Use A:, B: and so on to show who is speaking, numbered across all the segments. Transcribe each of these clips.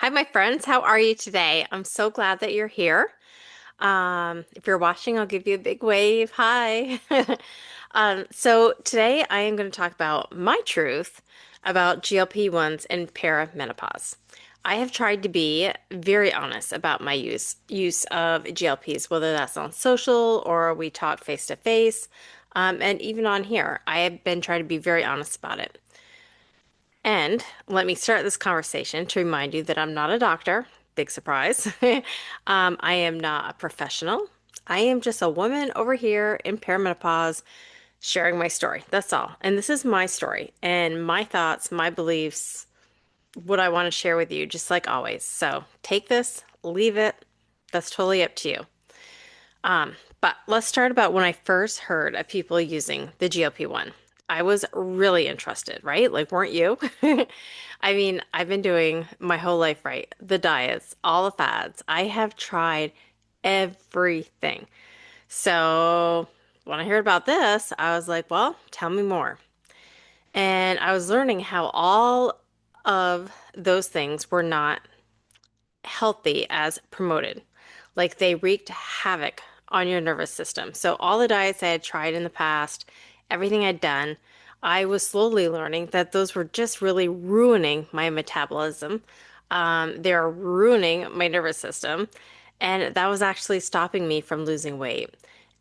A: Hi, my friends. How are you today? I'm so glad that you're here. If you're watching, I'll give you a big wave. Hi. So today I am going to talk about my truth about GLP-1s and perimenopause. I have tried to be very honest about my use of GLPs, whether that's on social or we talk face to face, and even on here. I have been trying to be very honest about it. And let me start this conversation to remind you that I'm not a doctor. Big surprise. I am not a professional. I am just a woman over here in perimenopause sharing my story. That's all. And this is my story and my thoughts, my beliefs, what I want to share with you, just like always. So take this, leave it. That's totally up to you. But let's start about when I first heard of people using the GLP-1. I was really interested, right? Like, weren't you? I mean, I've been doing my whole life, right? The diets, all the fads. I have tried everything. So when I heard about this, I was like, well, tell me more. And I was learning how all of those things were not healthy as promoted. Like they wreaked havoc on your nervous system. So all the diets I had tried in the past, everything I'd done, I was slowly learning that those were just really ruining my metabolism. They're ruining my nervous system. And that was actually stopping me from losing weight.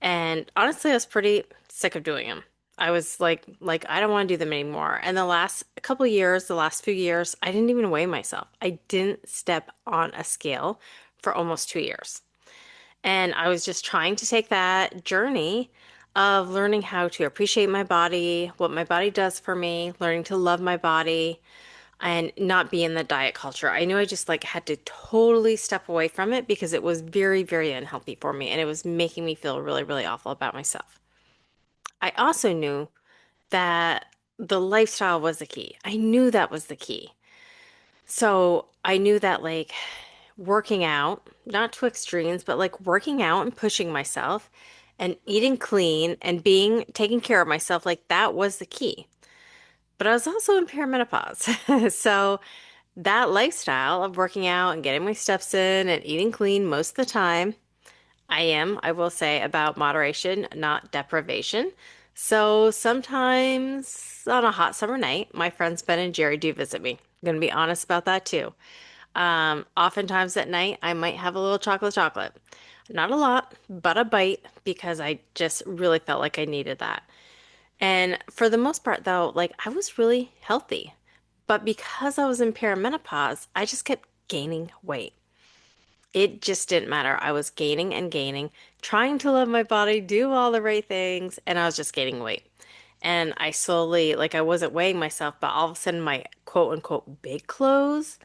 A: And honestly, I was pretty sick of doing them. I was like I don't want to do them anymore. And the last couple years, the last few years, I didn't even weigh myself. I didn't step on a scale for almost 2 years. And I was just trying to take that journey of learning how to appreciate my body, what my body does for me, learning to love my body and not be in the diet culture. I knew I just like had to totally step away from it because it was very, very unhealthy for me and it was making me feel really, really awful about myself. I also knew that the lifestyle was the key. I knew that was the key. So I knew that like working out, not to extremes, but like working out and pushing myself and eating clean and being taking care of myself, like that was the key. But I was also in perimenopause. So that lifestyle of working out and getting my steps in and eating clean most of the time, I will say, about moderation, not deprivation. So sometimes on a hot summer night, my friends Ben and Jerry do visit me. I'm gonna be honest about that too. Oftentimes at night, I might have a little chocolate. Not a lot, but a bite because I just really felt like I needed that. And for the most part, though, like I was really healthy. But because I was in perimenopause, I just kept gaining weight. It just didn't matter. I was gaining and gaining, trying to love my body, do all the right things, and I was just gaining weight. And I slowly, like I wasn't weighing myself, but all of a sudden my quote unquote big clothes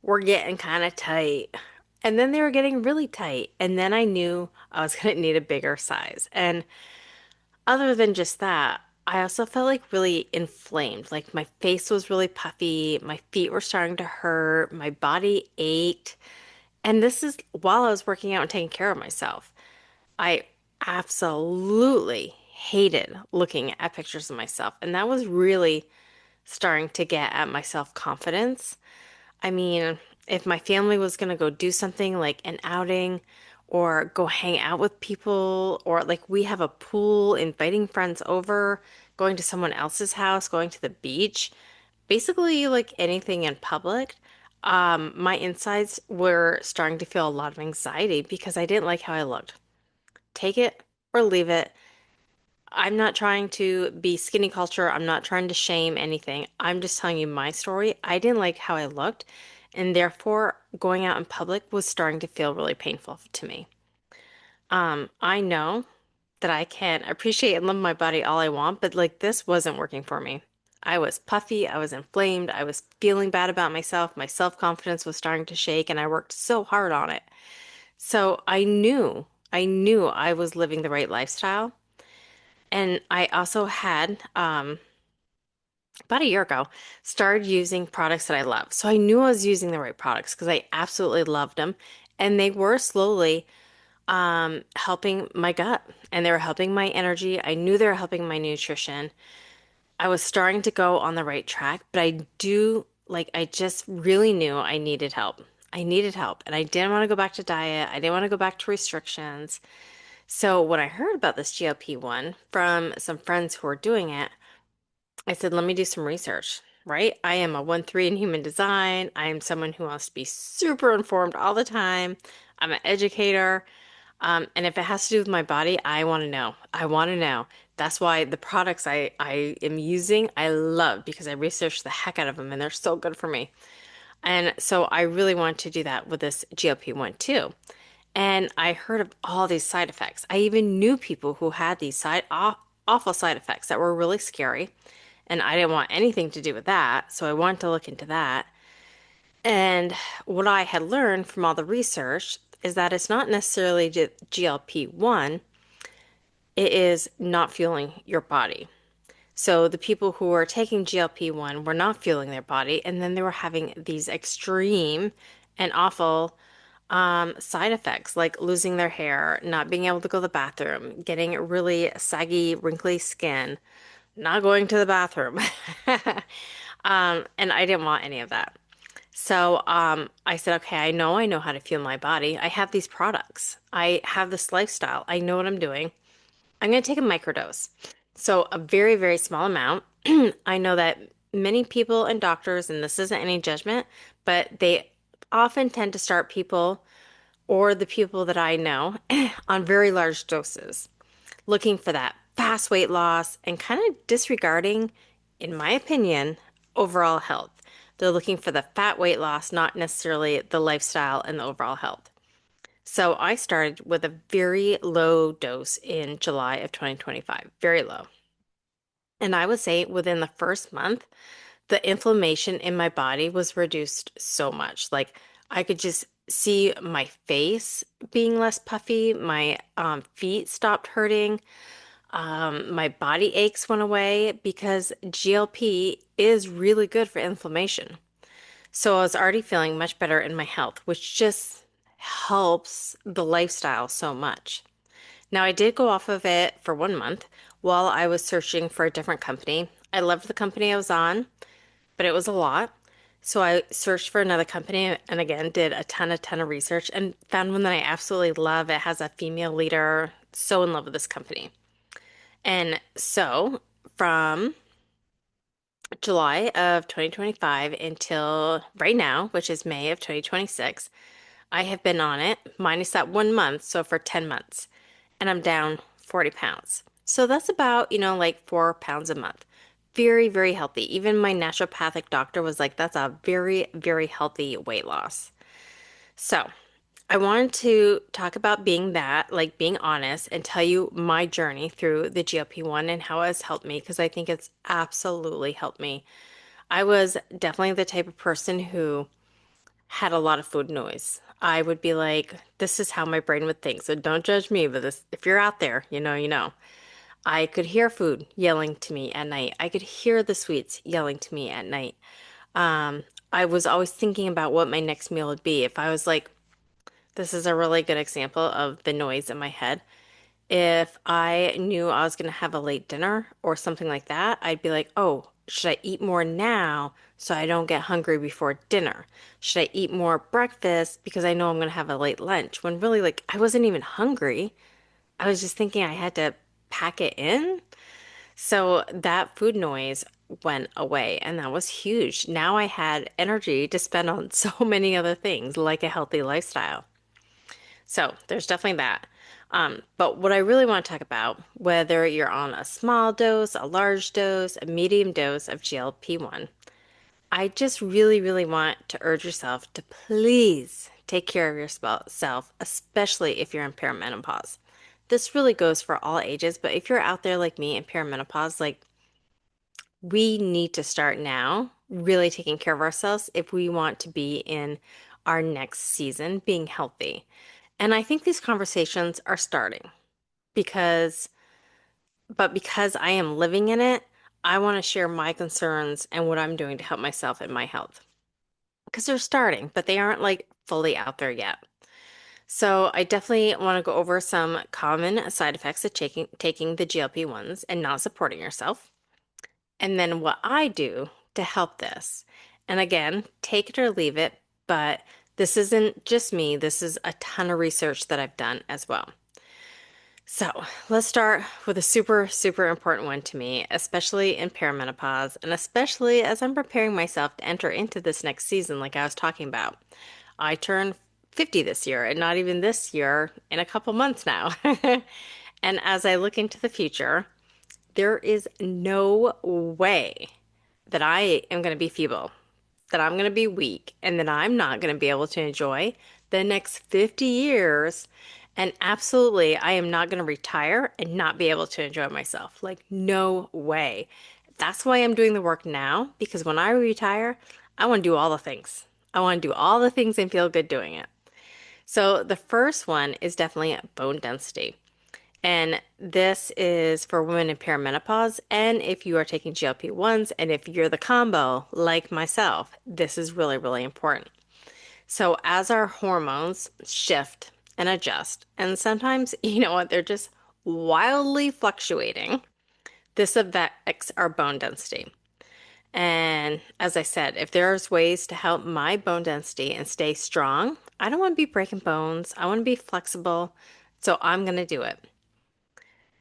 A: were getting kind of tight. And then they were getting really tight. And then I knew I was going to need a bigger size. And other than just that, I also felt like really inflamed. Like my face was really puffy, my feet were starting to hurt, my body ached. And this is while I was working out and taking care of myself. I absolutely hated looking at pictures of myself. And that was really starting to get at my self-confidence. I mean, if my family was going to go do something like an outing or go hang out with people, or like we have a pool, inviting friends over, going to someone else's house, going to the beach, basically like anything in public, my insides were starting to feel a lot of anxiety because I didn't like how I looked. Take it or leave it. I'm not trying to be skinny culture. I'm not trying to shame anything. I'm just telling you my story. I didn't like how I looked, and therefore going out in public was starting to feel really painful to me. I know that I can appreciate and love my body all I want, but like this wasn't working for me. I was puffy, I was inflamed, I was feeling bad about myself. My self-confidence was starting to shake, and I worked so hard on it. So I knew I was living the right lifestyle. And I also had, about a year ago, started using products that I love. So I knew I was using the right products because I absolutely loved them. And they were slowly helping my gut and they were helping my energy. I knew they were helping my nutrition. I was starting to go on the right track, but I do Like I just really knew I needed help. I needed help, and I didn't want to go back to diet. I didn't want to go back to restrictions. So when I heard about this GLP-1 from some friends who were doing it, I said, let me do some research, right? I am a 1-3 in human design. I am someone who wants to be super informed all the time. I'm an educator. And if it has to do with my body, I want to know. I want to know. That's why the products I am using, I love because I researched the heck out of them and they're so good for me. And so I really want to do that with this GLP-1 too. And I heard of all these side effects. I even knew people who had these awful side effects that were really scary. And I didn't want anything to do with that. So I wanted to look into that. And what I had learned from all the research is that it's not necessarily GLP-1, it is not fueling your body. So the people who were taking GLP-1 were not fueling their body, and then they were having these extreme and awful side effects like losing their hair, not being able to go to the bathroom, getting really saggy, wrinkly skin, not going to the bathroom. And I didn't want any of that. So I said, okay, I know how to fuel my body. I have these products. I have this lifestyle. I know what I'm doing. I'm going to take a microdose. So a very, very small amount. I know that many people and doctors, and this isn't any judgment, but they often tend to start people or the people that I know on very large doses, looking for that fast weight loss and kind of disregarding, in my opinion, overall health. They're looking for the fat weight loss, not necessarily the lifestyle and the overall health. So I started with a very low dose in July of 2025, very low. And I would say within the first month, the inflammation in my body was reduced so much. Like I could just see my face being less puffy, my feet stopped hurting, my body aches went away because GLP is really good for inflammation. So I was already feeling much better in my health, which just helps the lifestyle so much. Now, I did go off of it for 1 month while I was searching for a different company. I loved the company I was on, but it was a lot. So I searched for another company and again did a ton of research and found one that I absolutely love. It has a female leader. So in love with this company. And so from July of 2025 until right now, which is May of 2026, I have been on it minus that 1 month, so for 10 months, and I'm down 40 pounds. So that's about, like 4 pounds a month. Very, very healthy. Even my naturopathic doctor was like, that's a very, very healthy weight loss. So I wanted to talk about being that, like being honest, and tell you my journey through the GLP-1 and how it has helped me because I think it's absolutely helped me. I was definitely the type of person who had a lot of food noise. I would be like, this is how my brain would think. So don't judge me, but this, if you're out there, you know, you know. I could hear food yelling to me at night. I could hear the sweets yelling to me at night. I was always thinking about what my next meal would be. If I was like, this is a really good example of the noise in my head. If I knew I was going to have a late dinner or something like that, I'd be like, oh, should I eat more now so I don't get hungry before dinner? Should I eat more breakfast because I know I'm going to have a late lunch? When really, like, I wasn't even hungry. I was just thinking I had to pack it in. So that food noise went away, and that was huge. Now I had energy to spend on so many other things, like a healthy lifestyle. So there's definitely that. But what I really want to talk about, whether you're on a small dose, a large dose, a medium dose of GLP-1, I just really, really want to urge yourself to please take care of yourself, especially if you're in perimenopause. This really goes for all ages, but if you're out there like me in perimenopause, like we need to start now really taking care of ourselves if we want to be in our next season being healthy. And I think these conversations are starting because, but because I am living in it, I want to share my concerns and what I'm doing to help myself and my health. Because they're starting, but they aren't like fully out there yet. So I definitely want to go over some common side effects of taking the GLP-1s and not supporting yourself. And then what I do to help this. And again, take it or leave it, but this isn't just me. This is a ton of research that I've done as well. So let's start with a super, super important one to me, especially in perimenopause, and especially as I'm preparing myself to enter into this next season, like I was talking about. I turn 50 this year, and not even this year, in a couple months now. And as I look into the future, there is no way that I am going to be feeble, that I'm going to be weak, and that I'm not going to be able to enjoy the next 50 years. And absolutely, I am not going to retire and not be able to enjoy myself. Like, no way. That's why I'm doing the work now, because when I retire, I want to do all the things. I want to do all the things and feel good doing it. So, the first one is definitely bone density. And this is for women in perimenopause. And if you are taking GLP-1s and if you're the combo like myself, this is really, really important. So as our hormones shift and adjust, and sometimes, you know what, they're just wildly fluctuating, this affects our bone density. And as I said, if there's ways to help my bone density and stay strong, I don't want to be breaking bones. I want to be flexible. So I'm going to do it.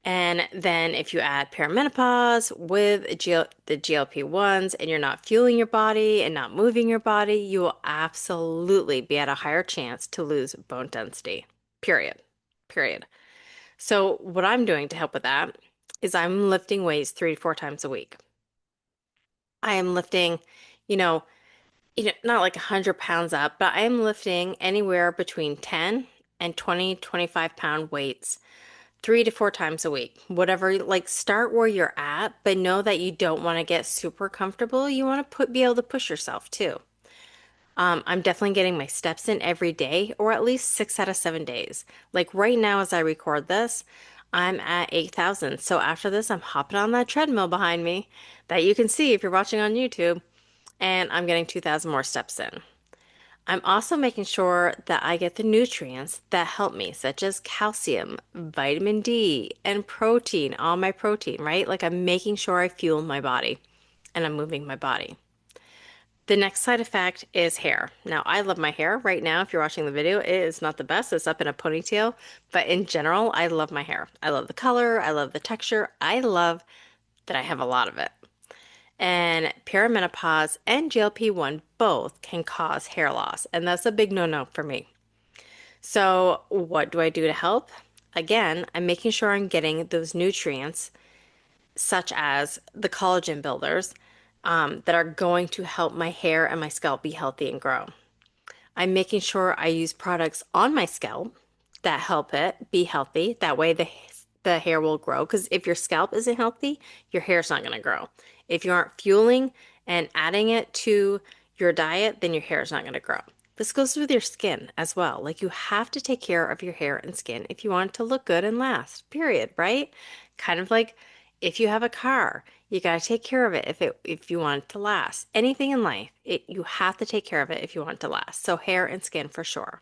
A: And then if you add perimenopause with the GLP-1s and you're not fueling your body and not moving your body, you will absolutely be at a higher chance to lose bone density. Period. Period. So what I'm doing to help with that is I'm lifting weights 3 to 4 times a week. I am lifting, you know, not like 100 pounds up, but I am lifting anywhere between 10 and 20, 25-pound weights 3 to 4 times a week. Whatever, like start where you're at, but know that you don't want to get super comfortable. You want to be able to push yourself too. I'm definitely getting my steps in every day, or at least 6 out of 7 days. Like right now, as I record this, I'm at 8,000. So after this, I'm hopping on that treadmill behind me that you can see if you're watching on YouTube, and I'm getting 2,000 more steps in. I'm also making sure that I get the nutrients that help me, such as calcium, vitamin D, and protein, all my protein, right? Like I'm making sure I fuel my body and I'm moving my body. The next side effect is hair. Now, I love my hair right now. If you're watching the video, it is not the best. It's up in a ponytail, but in general, I love my hair. I love the color. I love the texture. I love that I have a lot of it. And perimenopause and GLP-1 both can cause hair loss, and that's a big no-no for me. So, what do I do to help? Again, I'm making sure I'm getting those nutrients, such as the collagen builders, that are going to help my hair and my scalp be healthy and grow. I'm making sure I use products on my scalp that help it be healthy. That way the hair will grow. Because if your scalp isn't healthy, your hair's not going to grow. If you aren't fueling and adding it to your diet, then your hair is not going to grow. This goes with your skin as well. Like you have to take care of your hair and skin if you want it to look good and last, period, right? Kind of like if you have a car, you got to take care of it if you want it to last. Anything in life, you have to take care of it if you want it to last. So hair and skin for sure.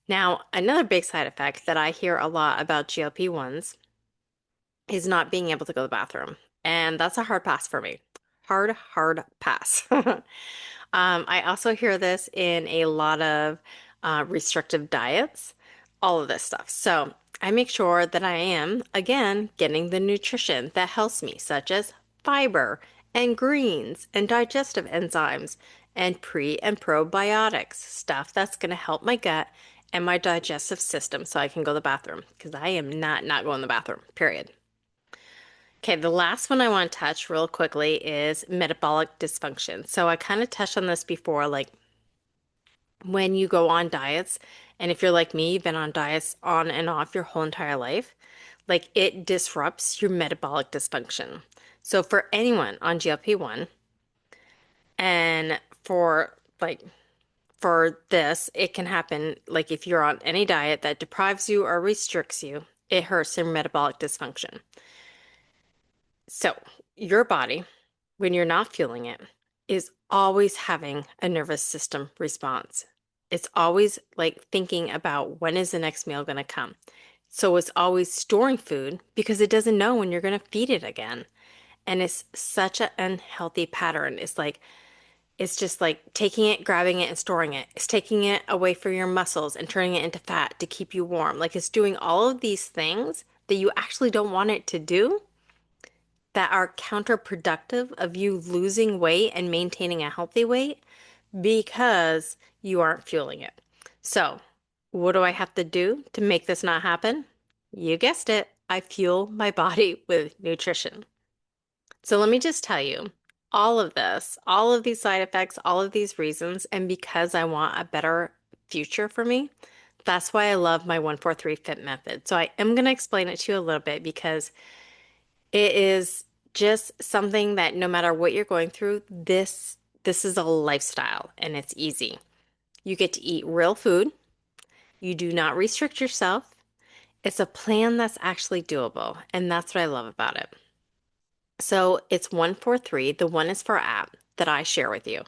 A: Now, another big side effect that I hear a lot about GLP-1s is not being able to go to the bathroom. And that's a hard pass for me. Hard, hard pass. I also hear this in a lot of restrictive diets, all of this stuff. So I make sure that I am, again, getting the nutrition that helps me, such as fiber and greens and digestive enzymes and and probiotics, stuff that's going to help my gut and my digestive system so I can go to the bathroom because I am not going to the bathroom, period. Okay, the last one I want to touch real quickly is metabolic dysfunction. So I kind of touched on this before, like when you go on diets, and if you're like me, you've been on diets on and off your whole entire life, like it disrupts your metabolic dysfunction. So for anyone on GLP-1 and for this, it can happen like if you're on any diet that deprives you or restricts you, it hurts your metabolic dysfunction. So your body, when you're not feeling it, is always having a nervous system response. It's always like thinking about when is the next meal going to come. So it's always storing food because it doesn't know when you're going to feed it again. And it's such an unhealthy pattern. It's like It's just like taking it, grabbing it, and storing it. It's taking it away from your muscles and turning it into fat to keep you warm. Like it's doing all of these things that you actually don't want it to do that are counterproductive of you losing weight and maintaining a healthy weight because you aren't fueling it. So, what do I have to do to make this not happen? You guessed it. I fuel my body with nutrition. So let me just tell you all of this, all of these side effects, all of these reasons, and because I want a better future for me, that's why I love my 143 Fit method. So I am going to explain it to you a little bit because it is just something that no matter what you're going through, this is a lifestyle and it's easy. You get to eat real food. You do not restrict yourself. It's a plan that's actually doable, and that's what I love about it. So it's 143. The one is for app that I share with you.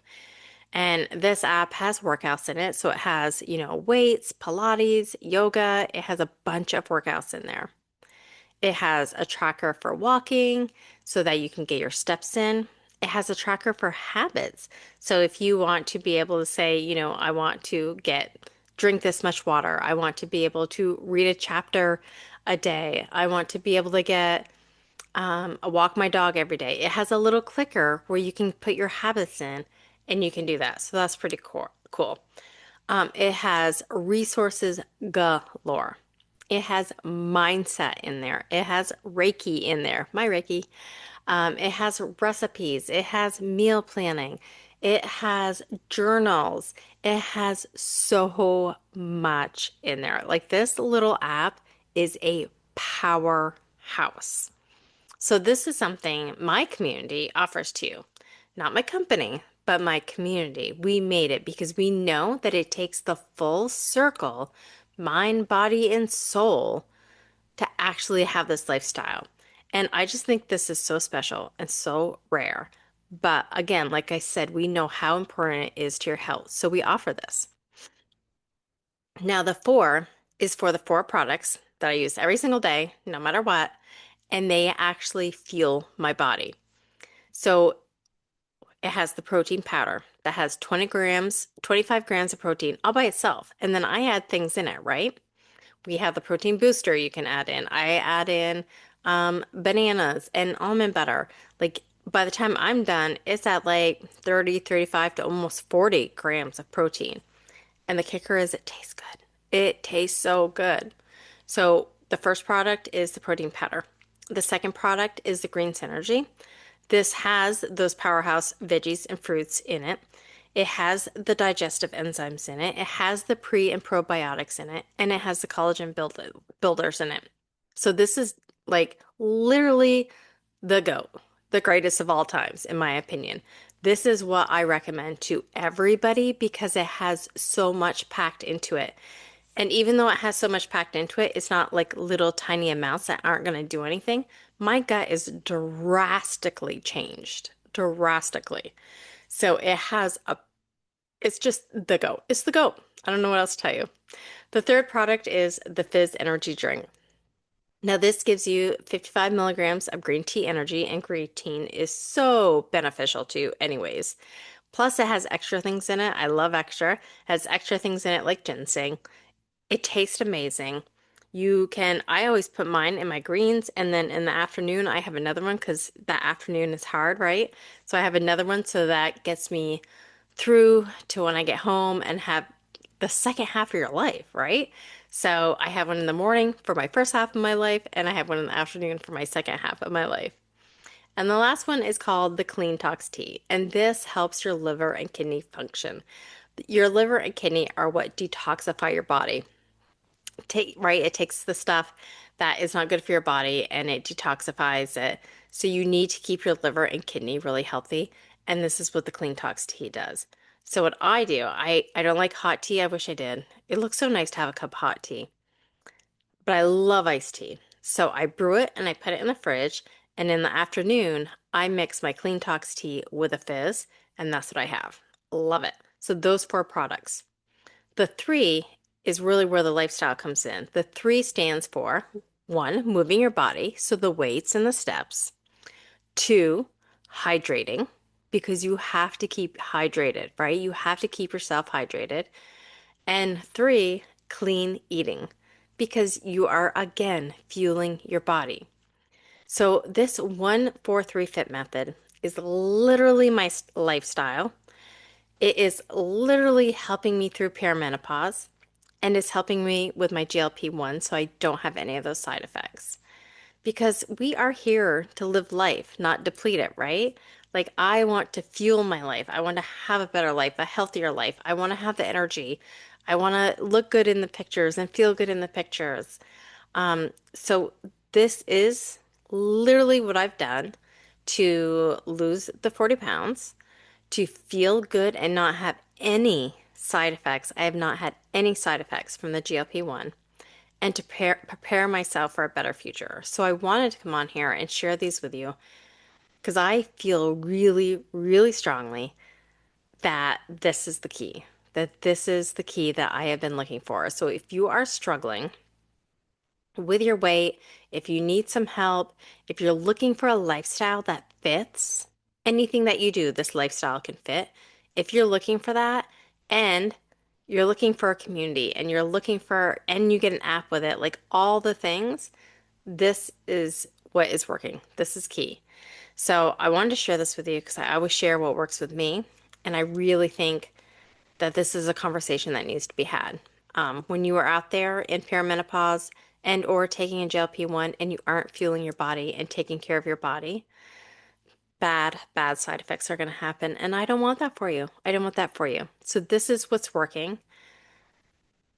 A: And this app has workouts in it. So it has, weights, Pilates, yoga. It has a bunch of workouts in there. It has a tracker for walking so that you can get your steps in. It has a tracker for habits. So if you want to be able to say, I want to drink this much water. I want to be able to read a chapter a day. I want to be able to walk my dog every day. It has a little clicker where you can put your habits in and you can do that. So that's pretty cool. It has resources galore. It has mindset in there. It has Reiki in there, my Reiki. It has recipes. It has meal planning. It has journals. It has so much in there. Like this little app is a powerhouse. So this is something my community offers to you, not my company, but my community. We made it because we know that it takes the full circle, mind, body, and soul to actually have this lifestyle. And I just think this is so special and so rare. But again, like I said, we know how important it is to your health. So we offer this. Now, the four is for the four products that I use every single day, no matter what, and they actually fuel my body. So it has the protein powder that has 20 grams, 25 grams of protein all by itself. And then I add things in it, right? We have the protein booster you can add in. I add in bananas and almond butter. Like by the time I'm done, it's at like 30, 35 to almost 40 grams of protein. And the kicker is it tastes good. It tastes so good. So the first product is the protein powder. The second product is the Green Synergy. This has those powerhouse veggies and fruits in it. It has the digestive enzymes in it. It has the pre and probiotics in it, and it has the collagen builders in it. So this is like literally the GOAT, the greatest of all times, in my opinion. This is what I recommend to everybody because it has so much packed into it. And even though it has so much packed into it, it's not like little tiny amounts that aren't going to do anything. My gut is drastically changed, drastically. So it's just the GOAT. It's the GOAT. I don't know what else to tell you. The third product is the Fizz Energy Drink. Now, this gives you 55 milligrams of green tea energy, and green tea is so beneficial to you, anyways. Plus, it has extra things in it. I love extra. It has extra things in it like ginseng. It tastes amazing. I always put mine in my greens, and then in the afternoon, I have another one because that afternoon is hard, right? So I have another one so that gets me through to when I get home and have the second half of your life, right? So I have one in the morning for my first half of my life, and I have one in the afternoon for my second half of my life. And the last one is called the Cleantox Tea, and this helps your liver and kidney function. Your liver and kidney are what detoxify your body. It takes the stuff that is not good for your body and it detoxifies it. So you need to keep your liver and kidney really healthy. And this is what the Cleantox tea does. So what I do, I don't like hot tea. I wish I did. It looks so nice to have a cup of hot tea, but I love iced tea. So I brew it and I put it in the fridge. And in the afternoon, I mix my Cleantox tea with a fizz, and that's what I have. Love it. So those four products. The three is really where the lifestyle comes in. The three stands for one, moving your body, so the weights and the steps. Two, hydrating. because you have to keep hydrated, right? You have to keep yourself hydrated. And three, clean eating because you are again fueling your body. So this 1-4-3 fit method is literally my lifestyle. It is literally helping me through perimenopause and is helping me with my GLP-1 so I don't have any of those side effects. Because we are here to live life, not deplete it, right? Like, I want to fuel my life. I want to have a better life, a healthier life. I want to have the energy. I want to look good in the pictures and feel good in the pictures. So, this is literally what I've done to lose the 40 pounds, to feel good and not have any side effects. I have not had any side effects from the GLP-1 and to prepare myself for a better future. So I wanted to come on here and share these with you because I feel really, really strongly that this is the key, that this is the key that I have been looking for. So if you are struggling with your weight, if you need some help, if you're looking for a lifestyle that fits, anything that you do, this lifestyle can fit. If you're looking for that and you're looking for a community and you're looking for, and you get an app with it, like all the things, this is what is working. This is key. So I wanted to share this with you because I always share what works with me. And I really think that this is a conversation that needs to be had. When you are out there in perimenopause and or taking a GLP-1 and you aren't fueling your body and taking care of your body, bad side effects are going to happen. And I don't want that for you. I don't want that for you. So this is what's working.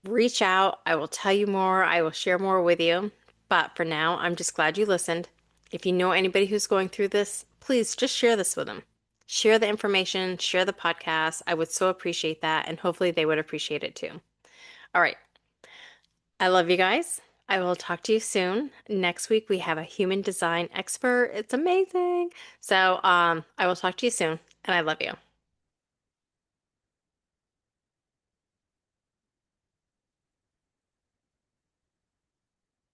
A: Reach out. I will tell you more. I will share more with you. But for now, I'm just glad you listened. If you know anybody who's going through this, please just share this with them. Share the information, share the podcast. I would so appreciate that. And hopefully they would appreciate it too. All right. I love you guys. I will talk to you soon. Next week, we have a human design expert. It's amazing. So, I will talk to you soon, and I love you.